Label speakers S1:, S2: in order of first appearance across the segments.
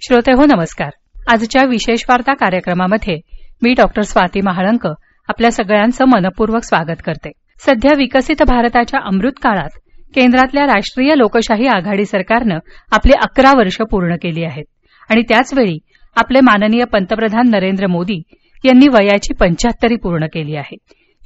S1: श्रोतेहो नमस्कार. आजच्या विशेष वार्ता कार्यक्रमामध्ये मी डॉक्टर स्वाती महाळंक आपल्या सगळ्यांचं मनपूर्वक स्वागत करते. सध्या विकसित भारताच्या अमृत काळात केंद्रातल्या राष्ट्रीय लोकशाही आघाडी सरकारनं आपली 11 वर्ष पूर्ण केली आहेत आणि त्याचवेळी आपले माननीय पंतप्रधान नरेंद्र मोदी यांनी वयाची 75 पूर्ण केली आहे.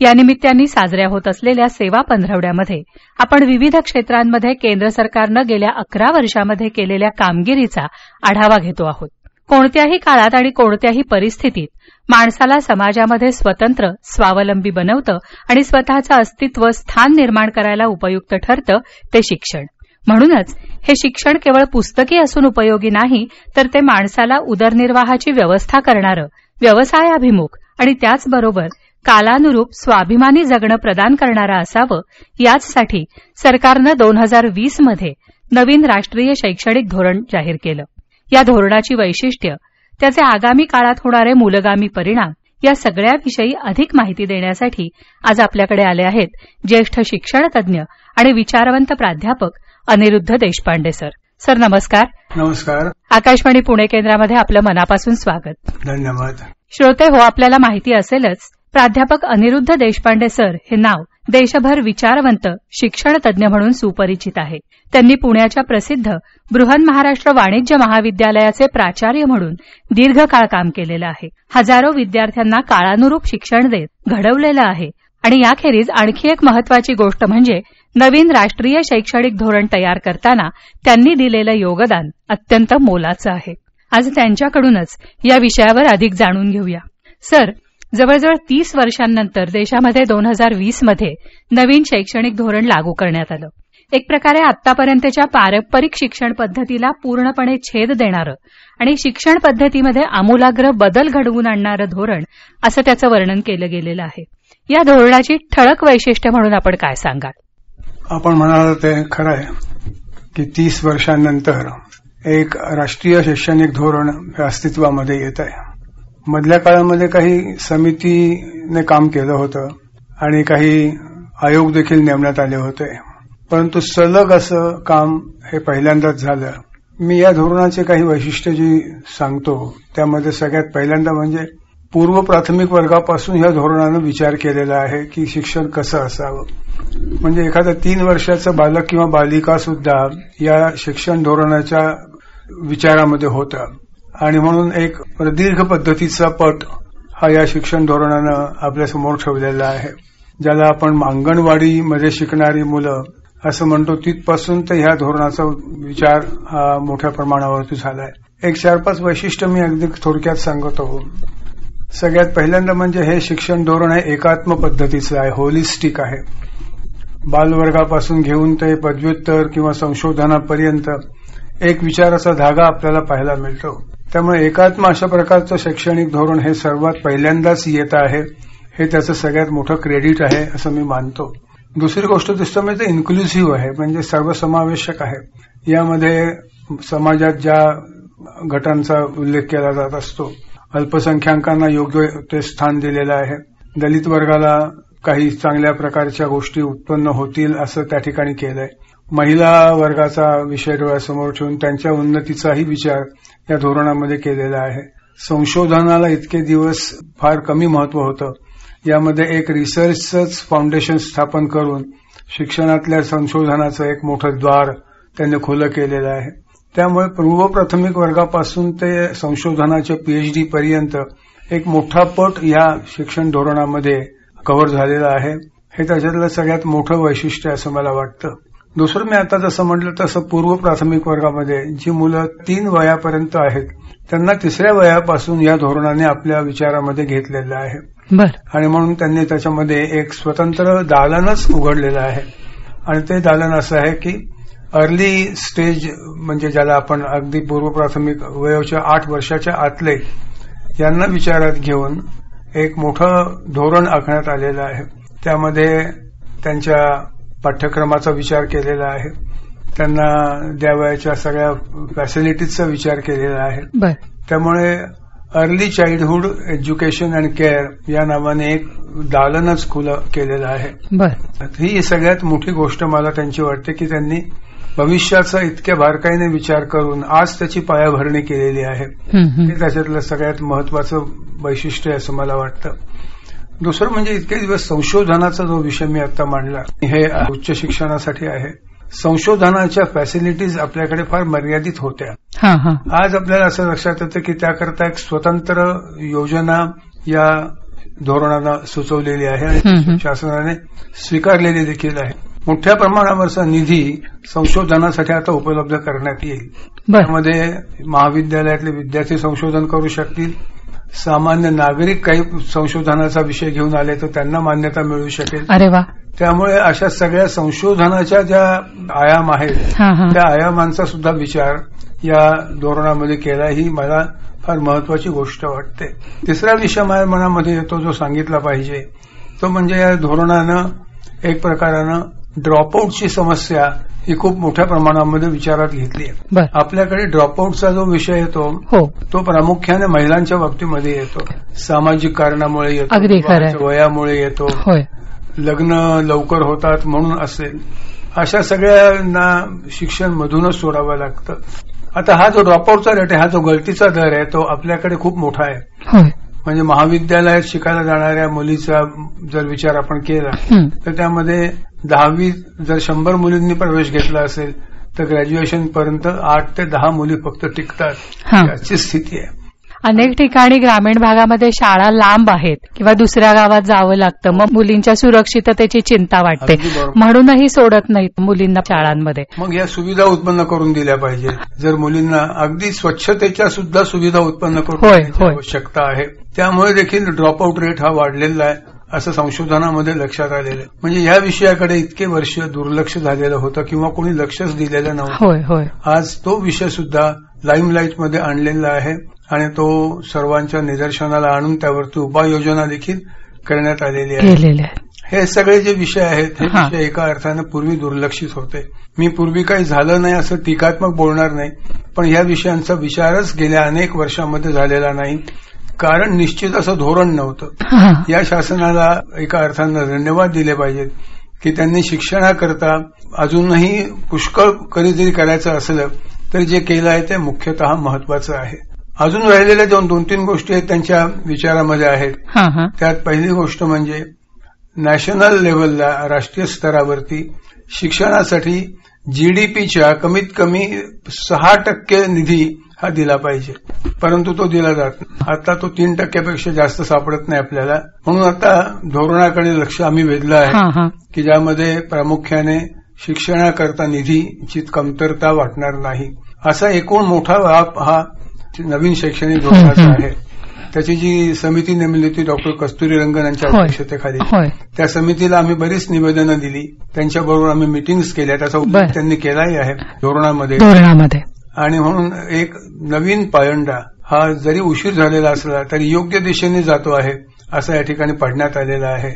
S1: या निमित्ताने साजऱ्या होत असलेल्या सेवा पंधरवड्यामध्ये आपण विविध क्षेत्रांमध्ये केंद्र सरकारनं गेल्या 11 वर्षांमध्ये केलेल्या कामगिरीचा आढावा घेतो आहोत. कोणत्याही काळात आणि कोणत्याही परिस्थितीत माणसाला समाजामध्ये स्वतंत्र स्वावलंबी बनवतं आणि स्वतःचं अस्तित्व स्थान निर्माण करायला उपयुक्त ठरतं ते शिक्षण. म्हणूनच हे शिक्षण केवळ पुस्तकी असून उपयोगी नाही, तर ते माणसाला उदरनिर्वाहाची व्यवस्था करणारं, व्यवसायाभिमुख आणि त्याचबरोबर कालानुरूप स्वाभिमानी जगणं प्रदान करणारं असावं. याचसाठी सरकारनं 2020 मध्ये नवीन राष्ट्रीय शैक्षणिक धोरण जाहीर केलं. या धोरणाची वैशिष्ट्य, त्याचे आगामी काळात होणारे मूलगामी परिणाम या सगळ्याविषयी अधिक माहिती देण्यासाठी आज आपल्याकडे आले आहेत ज्येष्ठ शिक्षणतज्ज्ञ आणि विचारवंत प्राध्यापक अनिरुद्ध देशपांडे सर. सर नमस्कार.
S2: नमस्कार.
S1: आकाशवाणी पुणे केंद्रामध्ये आपलं मनापासून स्वागत.
S2: धन्यवाद.
S1: श्रोते हो, आपल्याला माहिती असेलच, प्राध्यापक अनिरुद्ध देशपांडे सर हे नाव देशभर विचारवंत शिक्षणतज्ज्ञ म्हणून सुपरिचित आहे. त्यांनी पुण्याच्या प्रसिद्ध बृहन महाराष्ट्र वाणिज्य महाविद्यालयाचे प्राचार्य म्हणून दीर्घकाळ काम केलेलं आहे. हजारो विद्यार्थ्यांना काळानुरूप शिक्षण देत घडवलेलं आहे. आणि याखेरीज आणखी एक महत्वाची गोष्ट म्हणजे नवीन राष्ट्रीय शैक्षणिक धोरण तयार करताना त्यांनी दिलेलं योगदान अत्यंत मोलाचं आहे. आज त्यांच्याकडूनच या विषयावर अधिक जाणून घेऊया. सर, जवळजवळ 30 वर्षांनंतर देशामध्ये 2020 मध्ये नवीन शैक्षणिक धोरण लागू करण्यात आलं. एक प्रकारे आतापर्यंतच्या पारंपरिक शिक्षण पद्धतीला पूर्णपणे छेद देणारं आणि शिक्षण पद्धतीमध्ये आमूलाग्र बदल घडवून आणणारं धोरण असं त्याचं वर्णन केलं गेलेलं आहे. या धोरणाची ठळक वैशिष्ट्य म्हणून आपण काय सांगाल?
S2: आपण म्हणाल ते खरं आहे की 30 वर्षांनंतर एक राष्ट्रीय शैक्षणिक धोरण अस्तित्वामध्ये येत आहे. मधल्या काळामध्ये काही समितीने काम केलं होतं आणि काही आयोग देखील नेमण्यात आले होते, परंतु सलग असं काम हे पहिल्यांदाच झालं. मी या धोरणाचे काही वैशिष्ट्य जी सांगतो त्यामध्ये सगळ्यात पहिल्यांदा म्हणजे पूर्व प्राथमिक वर्गापासून या धोरणानं विचार केलेला आहे की शिक्षण कसं असावं. म्हणजे एखादं 3 वर्षाचं बालक किंवा बालिका सुद्धा या शिक्षण धोरणाच्या विचारामध्ये होतं आणि म्हणून एक प्रदीर्घ पद्धतीचा पट हा या शिक्षण धोरणानं आपल्यासमोर ठेवलेला आहे. ज्याला आपण अंगणवाडीमध्ये शिकणारी मुलं असं म्हणतो, तिथपासून तर ह्या धोरणाचा विचार हा मोठ्या प्रमाणावरती झालाय. एक 4-5 वैशिष्ट्य मी अगदी थोडक्यात सांगतो. सगळ्यात पहिल्यांदा म्हणजे हे शिक्षण धोरण हे एकात्म पद्धतीचं आहे, होलिस्टिक आहे. बालवर्गापासून घेऊन ते पदव्युत्तर किंवा संशोधनापर्यंत एक विचाराचा धागा आपल्याला पाहायला मिळतो. त्यामुळे एकात्म अशा प्रकारचं शैक्षणिक धोरण हे सर्वात पहिल्यांदाच येत आहे. हे त्याचं सगळ्यात मोठं क्रेडिट आहे असं मी मानतो. दुसरी गोष्ट दिसतं म्हणजे ते इन्क्लुसिव्ह आहे, म्हणजे सर्वसमावेशक आहे. यामध्ये समाजात ज्या गटांचा उल्लेख केला जात असतो, अल्पसंख्याकांना योग्य ते स्थान दिलेलं आहे. दलित वर्गाला काही चांगल्या प्रकारच्या गोष्टी उत्पन्न होतील असं त्या ठिकाणी केलंय. महिला वर्गाचा विषय डोळ्यासमोर ठेवून त्यांच्या उन्नतीचाही विचार या धोरणामध्ये केलेला आहे. संशोधनाला इतके दिवस फार कमी महत्व होतं. यामध्ये एक रिसर्चच फाउंडेशन स्थापन करून शिक्षणातल्या संशोधनाचं एक मोठं द्वार त्यांनी खुलं केलेलं आहे. त्यामुळे पूर्व प्राथमिक वर्गापासून ते संशोधनाच्या PhD पर्यंत एक मोठा पट या शिक्षण धोरणामध्ये कव्हर झालेला आहे. हे त्याच्यातलं सगळ्यात मोठं वैशिष्ट्य असं मला वाटतं. दुसरं, मी आता जसं म्हटलं तसं पूर्व प्राथमिक वर्गामध्ये जी मुलं 3 वयापर्यंत आहेत त्यांना 3ऱ्या वयापासून या धोरणाने आपल्या विचारामध्ये घेतलेलं आहे. आणि म्हणून त्यांनी त्याच्यामध्ये एक स्वतंत्र दालनच उघडलेलं आहे. आणि ते दालन असं आहे की अर्ली स्टेज, म्हणजे ज्याला आपण अगदी पूर्व प्राथमिक वयाच्या 8 वर्षाच्या आतले यांना विचारात घेऊन एक मोठं धोरण आखण्यात आलेलं आहे. त्यामध्ये त्यांच्या पाठ्यक्रमाचा विचार केलेला आहे, त्यांना द्यावयाच्या सगळ्या फॅसिलिटीजचा विचार केलेला आहे. त्यामुळे early childhood education and care या नावाने एक दालनच खुलं केलेलं आहे. ही सगळ्यात मोठी गोष्ट मला त्यांची वाटते की त्यांनी भविष्याचा इतक्या बारकाईने विचार करून आज त्याची पायाभरणी केलेली आहे. हे त्याच्यातलं सगळ्यात महत्वाचं वैशिष्ट्य आहे असं मला वाटतं. दुसरं म्हणजे इतके दिवस संशोधनाचा जो विषय मी आता मांडला हे उच्च शिक्षणासाठी आहे. संशोधनाच्या फॅसिलिटीज आपल्याकडे फार मर्यादित होत्या. आज आपल्याला असं लक्षात येतं की त्याकरता एक स्वतंत्र योजना या धोरणाला सुचवलेली आहे आणि शासनाने स्वीकारलेली देखील आहे. मोठ्या प्रमाणावरचा निधी संशोधनासाठी आता उपलब्ध करण्यात येईल. त्यामध्ये महाविद्यालयातले विद्यार्थी संशोधन करू शकतील. सामान्य नागरिक काही संशोधनाचा विषय घेऊन आले तर त्यांना मान्यता मिळू शकेल.
S1: अरे वा.
S2: त्यामुळे अशा सगळ्या संशोधनाच्या ज्या आयाम आहेत त्या आयामांचा सुद्धा विचार या धोरणामध्ये केला ही मला फार महत्वाची गोष्ट वाटते. तिसरा विषय माझ्या मनामध्ये येतो जो सांगितला पाहिजे तो म्हणजे या धोरणानं एक प्रकारानं ड्रॉपआउटची समस्या ही खूप मोठ्या प्रमाणामध्ये विचारात घेतली आहे. आपल्याकडे ड्रॉपआउटचा जो विषय येतो तो प्रामुख्याने महिलांच्या बाबतीमध्ये येतो. सामाजिक कारणामुळे येतो, वयामुळे येतो, लग्न लवकर होतात म्हणून असेल, अशा सगळ्यांना शिक्षण मधूनच सोडावं लागतं. आता हा जो ड्रॉपआउटचा रेट आहे, हा जो गळतीचा दर आहे तो आपल्याकडे खूप मोठा आहे. म्हणजे महाविद्यालयात शिकायला जाणाऱ्या मुलीचा जर विचार आपण केला तर त्यामध्ये 10वी जर 100 मुलींनी प्रवेश घेतला असेल तर ग्रॅज्युएशन पर्यंत 8 ते 10 मुली फक्त टिकतात. याची स्थिती आहे.
S1: अनेक ठिकाणी ग्रामीण भागामध्ये शाळा लांब आहेत किंवा दुसऱ्या गावात जावं लागतं. मग मुलींच्या सुरक्षिततेची चिंता वाटते म्हणूनही सोडत नाहीत मुलींना शाळांमध्ये.
S2: मग या सुविधा उत्पन्न करून दिल्या पाहिजे. जर मुलींना अगदी स्वच्छतेच्या सुद्धा सुविधा उत्पन्न करून देण्याची आवश्यकता आहे. त्यामुळे देखील ड्रॉपआउट रेट हा वाढलेला आहे असं संशोधनामध्ये लक्षात आलेलं आहे. म्हणजे या विषयाकडे इतके वर्ष दुर्लक्ष झालेलं होतं किंवा कोणी लक्षच दिलेलं नव्हतं. आज तो विषय सुद्धा लाईमलाईटमध्ये आणलेला आहे आणि तो सर्वांच्या निदर्शनाला आणून त्यावरती उपाययोजना देखील करण्यात आलेली आहे. हे सगळे जे विषय आहेत हे विषय एका अर्थानं पूर्वी दुर्लक्षित होते. मी पूर्वी काही झालं नाही असं टीकात्मक बोलणार नाही, पण या विषयांचा विचारच गेल्या अनेक वर्षांमध्ये झालेला नाही. कारण निश्चित असं धोरण नव्हतं. या शासनाला एका अर्थानं धन्यवाद दिले पाहिजेत की त्यांनी शिक्षणाकरता अजूनही पुष्कळ कधीतरी करायचं असलं तर जे केलं आहे ते मुख्यतः महत्वाचं आहे. अजून राहिलेल्या 2-3 गोष्टी आहेत त्यांच्या विचारामध्ये आहेत. त्यात पहिली गोष्ट म्हणजे नॅशनल लेव्हलला, राष्ट्रीय स्तरावरती शिक्षणासाठी जीडीपीच्या कमीत कमी 6% निधी हा दिला पाहिजे, परंतु तो दिला जात नाही. आता तो 3% जास्त सापडत नाही आपल्याला. म्हणून आता धोरणाकडे लक्ष आम्ही वेधलं आहे की ज्यामध्ये प्रामुख्याने शिक्षणाकरता निधीची कमतरता वाटणार नाही. असा एकूण मोठा व्याप हा नवीन शैक्षणिक धोरणाचा आहे. त्याची जी समिती नेमली होती डॉक्टर कस्तुरी रंगन यांच्या अध्यक्षतेखाली, त्या समितीला आम्ही बरीच निवेदनं दिली, त्यांच्याबरोबर आम्ही मिटिंग्स केल्या, त्याचा उल्लेख त्यांनी केलाही आहे धोरणामध्ये. आणि म्हणून एक नवीन पायंडा हा जरी उशीर झालेला असला तरी योग्य दिशेने जातो आहे असं या ठिकाणी पडण्यात आलेलं आहे.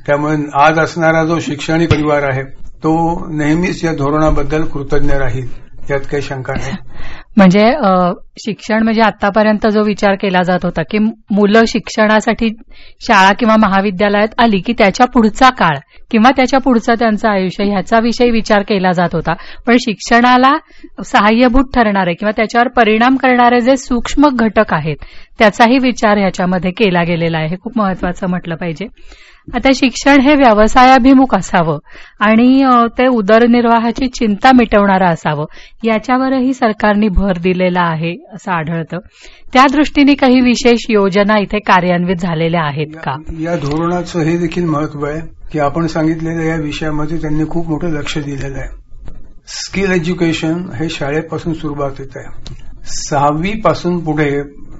S2: त्यामुळे आज असणारा जो शैक्षणिक परिवार आहे तो नेहमीच या धोरणाबद्दल कृतज्ञ राहील, यात काही शंका नाही.
S1: म्हणजे शिक्षण म्हणजे आतापर्यंत जो विचार केला जात होता की मुलं शिक्षणासाठी शाळा किंवा महाविद्यालयात आली की त्याच्या पुढचा काळ किंवा त्याच्या पुढचं त्यांचं आयुष्य ह्याचा विषयी विचार केला जात होता, पण शिक्षणाला सहाय्यभूत ठरणारे किंवा त्याच्यावर परिणाम करणारे जे सूक्ष्म घटक आहेत त्याचाही विचार ह्याच्यामध्ये केला गेलेला आहे. खूप महत्वाचं म्हटलं पाहिजे. आता शिक्षण हे व्यवसायाभिमुख असावं आणि ते उदरनिर्वाहाची चिंता मिटवणारं असावं याच्यावरही सरकारने भर दिलेला आहे असं आढळतं. त्या दृष्टीने काही विशेष योजना इथे कार्यान्वित झालेल्या आहेत का?
S2: या धोरणाचं हे देखील महत्व आहे की आपण सांगितलेल्या या विषयामध्ये त्यांनी खूप मोठं लक्ष दिलेलं आहे. स्किल एज्युकेशन हे शाळेपासून सुरुवात होत आहे. 6वी पासून पुढे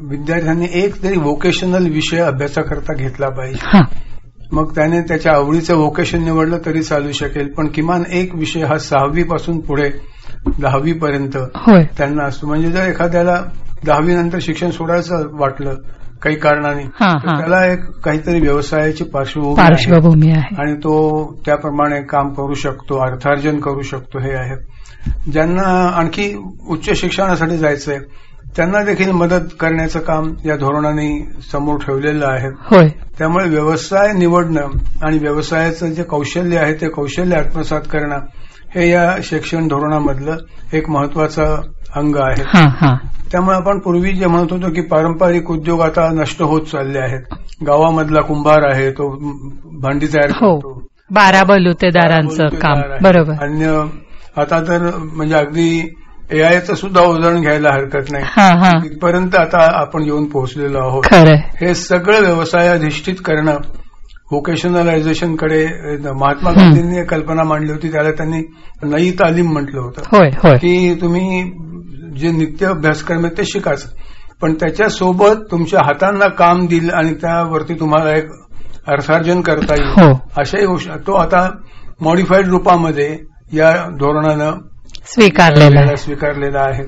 S2: विद्यार्थ्यांनी एक तरी व्होकेशनल विषय अभ्यासाकरता घेतला पाहिजे. मग त्याने त्याच्या आवडीचं व्होकेशन निवडलं तरी चालू शकेल, पण किमान एक विषय हा 6वी पासून पुढे 10वी पर्यंत त्यांना असतो. म्हणजे जर एखाद्याला 10वी नंतर शिक्षण सोडायचं वाटलं काही कारणाने तर त्याला एक काहीतरी व्यवसायाची पार्श्वभूमी आहे आणि तो त्याप्रमाणे काम करू शकतो, अर्थार्जन करू शकतो. हे आहे. ज्यांना आणखी उच्च शिक्षणासाठी जायचंय त्यांना देखील मदत करण्याचं काम या धोरणाने समोर ठेवलेलं आहे. त्यामुळे व्यवसाय निवडणं आणि व्यवसायाचं जे कौशल्य आहे ते कौशल्य आत्मसात करणं हे या शिक्षण धोरणामधलं एक महत्वाचं अंग आहे. त्यामुळे आपण पूर्वी जे म्हणत होतो की पारंपरिक उद्योग आता नष्ट होत चालले आहेत. गावामधला कुंभार आहे, तो भांडी तयार करतो,
S1: 12 बलुतेदारांचं काम, बरोबर.
S2: अन्य आता तर म्हणजे अगदी एआयचं सुद्धा उदाहरण घ्यायला हरकत नाही, इथपर्यंत आता आपण येऊन पोहोचलेलो आहोत. हे सगळं व्यवसायाधिष्ठित करणं, व्होकेशनलायझेशन कडे महात्मा गांधींनी कल्पना मांडली होती. त्याला त्यांनी नई तालीम म्हटलं होतं की तुम्ही जे नित्य अभ्यासक्रम आहे ते शिकाच, पण त्याच्यासोबत तुमच्या हातांना काम दिल आणि त्यावरती तुम्हाला एक अर्थार्जन करता येईल अशाही गोष्टी तो आता मॉडिफाईड रूपामध्ये या धोरणानं स्वीकारलेला आहे.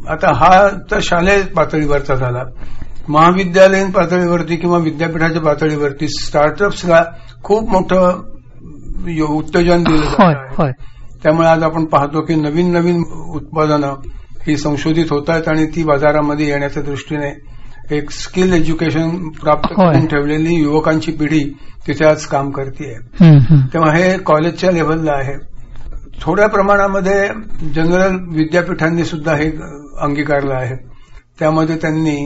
S2: आता हा तर शालेय पातळीवरचा झाला. महाविद्यालयीन पातळीवरती किंवा विद्यापीठाच्या पातळीवरती स्टार्टअप्सला खूप मोठं उत्तेजन दिलं जात आहे. त्यामुळे आज आपण पाहतो की नवीन नवीन उत्पादनं ही संशोधित होत आहेत आणि ती बाजारामध्ये येण्याच्या दृष्टीने एक स्किल एज्युकेशन प्राप्त करून ठेवलेली युवकांची पिढी तिथे आज काम करते. तेव्हा हे कॉलेजच्या लेव्हलला आहे. थोड्या प्रमाणामध्ये जनरल विद्यापीठांनी सुद्धा हे अंगीकारलं आहे. त्यामध्ये त्यांनी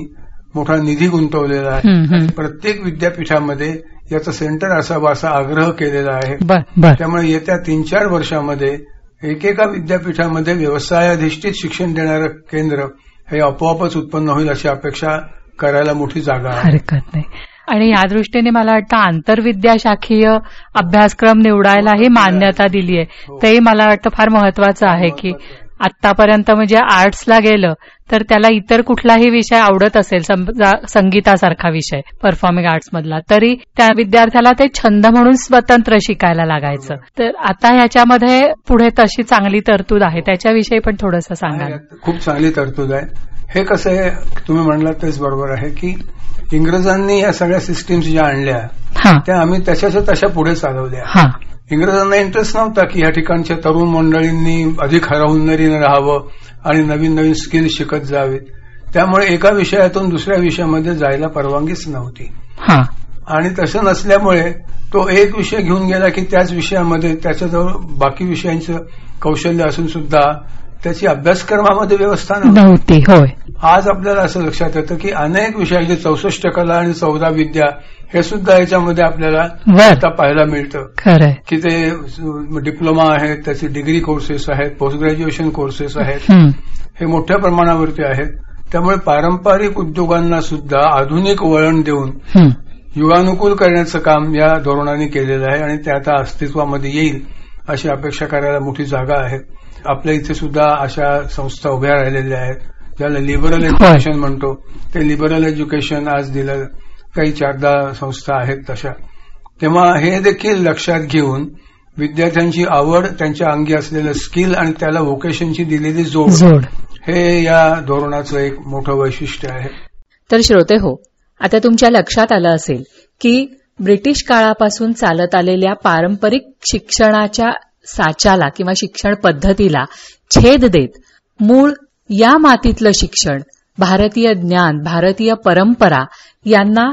S2: मोठा निधी गुंतवलेला आहे. प्रत्येक विद्यापीठामध्ये याचं सेंटर असावं असा आग्रह केलेला आहे. त्यामुळे येत्या 3-4 वर्षामध्ये एकेका विद्यापीठामध्ये व्यवसायाधिष्ठित शिक्षण देणारं केंद्र हे आपोआपच उत्पन्न होईल अशी अपेक्षा करायला मोठी जागा आहे.
S1: हरकत नाही. आणि या दृष्टीने मला वाटतं आंतरविद्याशाखीय अभ्यासक्रम निवडायलाही मान्यता दिली आहे. तेही मला वाटतं फार महत्वाचं आहे की आतापर्यंत म्हणजे आर्ट्सला गेलं तर त्याला इतर कुठलाही विषय आवडत असेल, समजा संगीतासारखा विषय परफॉर्मिंग आर्ट्स मधला, तरी त्या विद्यार्थ्याला ते छंद म्हणून स्वतंत्र शिकायला लागायचं. तर आता ह्याच्यामध्ये पुढे तशी चांगली तरतूद आहे, त्याच्याविषयी पण थोडंसं सांगा.
S2: खूप चांगली तरतूद आहे. हे कसं आहे, तुम्ही म्हणलात तेच बरोबर आहे की इंग्रजांनी या सगळ्या सिस्टीम्स ज्या आणल्या त्या आम्ही तशाच्या तशा पुढे चालवल्या. इंग्रजांना इंटरेस्ट नव्हता की या ठिकाणच्या तरुण मंडळींनी अधिक हरहुन्नरीने राहावं आणि नवीन नवीन स्किल शिकत जावेत. त्यामुळे एका विषयातून दुसऱ्या विषयामध्ये जायला परवानगीच नव्हती. आणि तसं नसल्यामुळे तो एक विषय घेऊन गेला की त्याच विषयामध्ये त्याच्याजवळ बाकी विषयांचं कौशल्य असून सुद्धा त्याची अभ्यासक्रमामध्ये व्यवस्था नव्हती. आज आपल्याला असं लक्षात येतं की अनेक विषयाचे 64 कला आणि 14 विद्या हे सुद्धा याच्यामध्ये आपल्याला आता पाहायला मिळतं की ते डिप्लोमा आहेत, त्याचे डिग्री कोर्सेस आहेत, पोस्ट ग्रॅज्युएशन कोर्सेस आहेत, हे मोठ्या प्रमाणावरती आहेत. त्यामुळे पारंपरिक उद्योगांना सुद्धा आधुनिक वळण देऊन युगानुकूल करण्याचं काम या धोरणाने केलेलं आहे आणि ते आता अस्तित्वामध्ये येईल अशी अपेक्षा करायला मोठी जागा आहे. आपल्या इथे सुद्धा अशा संस्था उभ्या राहिलेल्या आहेत ज्याला लिबरल एज्युकेशन म्हणतो. ते लिबरल एज्युकेशन आज दिलं, काही 4-10 संस्था आहेत तशा. तेव्हा हे देखील लक्षात घेऊन विद्यार्थ्यांची आवड, त्यांच्या अंगी असलेलं स्किल आणि त्याला व्होकेशनची दिलेली जोड हे या धोरणाचं एक मोठं वैशिष्ट्य आहे.
S1: तर श्रोते हो, आता तुमच्या लक्षात आलं असेल की ब्रिटिश काळापासून चालत आलेल्या पारंपरिक शिक्षणाच्या साच्याला किंवा शिक्षण पद्धतीला छेद देत मूळ या मातीतलं शिक्षण, भारतीय ज्ञान, भारतीय परंपरा यांना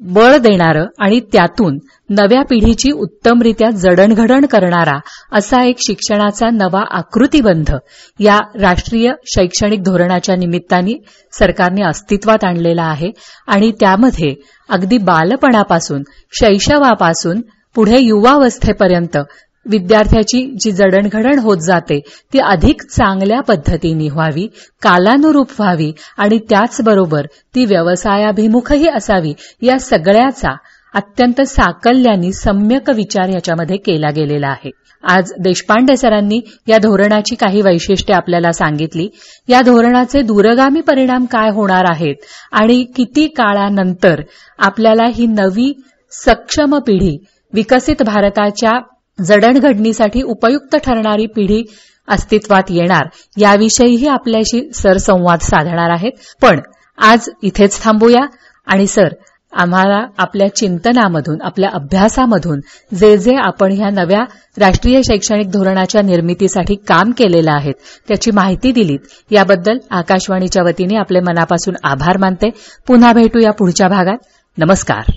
S1: बळ देणारं आणि त्यातून नव्या पिढीची उत्तमरित्या जडणघडण करणारा असा एक शिक्षणाचा नवा आकृतिबंध या राष्ट्रीय शैक्षणिक धोरणाच्या निमित्ताने सरकारने अस्तित्वात आणलेला आहे. आणि त्यामध्ये अगदी बालपणापासून, शैशवापासून पुढे युवावस्थेपर्यंत विद्यार्थ्याची जी जडणघडण होत जाते ती अधिक चांगल्या पद्धतीने व्हावी, कालानुरूप व्हावी आणि त्याचबरोबर ती व्यवसायाभिमुखही असावी, या सगळ्याचा अत्यंत साकल्याने सम्यक विचार याच्यामध्ये केला गेलेला आहे. आज देशपांडे सरांनी या धोरणाची काही वैशिष्ट्ये आपल्याला सांगितली. या धोरणाचे दूरगामी परिणाम काय होणार आहेत आणि किती काळानंतर आपल्याला ही नवी सक्षम पिढी, विकसित भारताच्या जडणघडणीसाठी उपयुक्त ठरणारी पिढी अस्तित्वात येणार, याविषयीही आपल्याशी सर संवाद साधणार आहेत. पण आज इथेच थांबूया आणि सर, आम्हाला आपल्या चिंतनामधून, आपल्या अभ्यासामधून जे जे आपण ह्या नव्या राष्ट्रीय शैक्षणिक धोरणाच्या निर्मितीसाठी काम केलेलं आहे त्याची माहिती दिलीत, याबद्दल आकाशवाणीच्या वतीने आपले मनापासून आभार मानते. पुन्हा भेटूया पुढच्या भागात. नमस्कार.